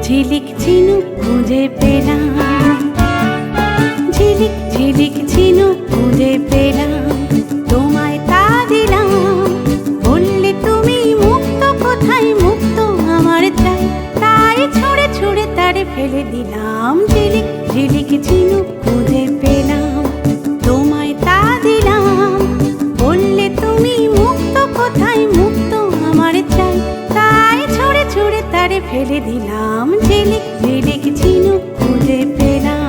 ঝিলিক ঝিনুক খুঁজে পেলাম, ঝিলিক ঝিলিক ঝিনুক খুঁজে পেলাম, তোমায় তা দিলাম। বললে তুমি মুক্ত, কোথায় মুক্ত আমার চাই, তাই ছুঁড়ে ছুঁড়ে তারে ফেলে দিলাম। ঝিলিক ঝিলিক ঝিনুক খুঁজে পেলাম, তোমায় তা দিলাম। বললে তুমি মুক্ত, কোথায় মুক্ত আমার চাই, তাই ছুঁড়ে ছুঁড়ে তারে ফেলে দিলাম। ঝিলিক ঝিলিক ঝিনুক খুঁজে পেলাম।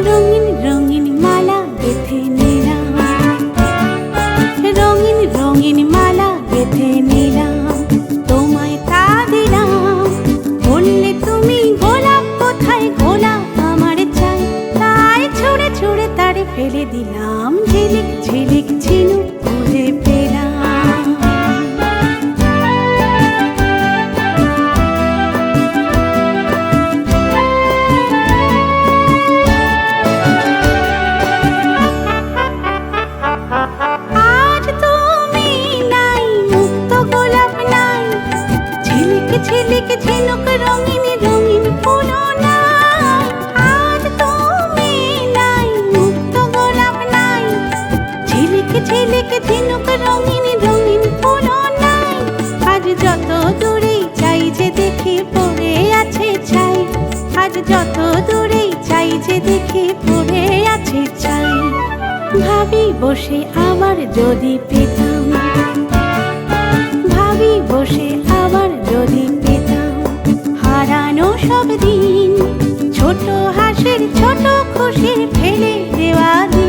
রঙিন রঙিন মালা গেঁথে নিলাম, রঙিন রঙিন মালা গেঁথে নিলাম, তোমায় তা দিলাম। বললে তুমি গোলাপ, কোথায় গোলাপ আমার চাই, তাই ছুঁড়ে ছুঁড়ে তারে ফেলে দিলাম। ঝিলিক ঝিলিক ঝিনুক খুঁজে পেলাম। ঝিলিক ঝিনুক রঙিন রঙিন ফুলো নাই, আজ তুমি নাই, মুক্ত গোলাপ নাই। ঝিলিক ঝিলিক ঝিনুক রঙিন রঙিন ফুলো নাই, আজ যত দূরেই চাই যে দেখি পড়ে আছে ছাই, আজ যত দূরেই চাই যে দেখি পড়ে আছে ছাই। ভাবি বসে আবার যদি পেতাম, ভাবি বসে আবার যদি পেতাম হারানো সব দিন, ছোট হাসির ছোট খুশির ফেলে দেওয়া দিন।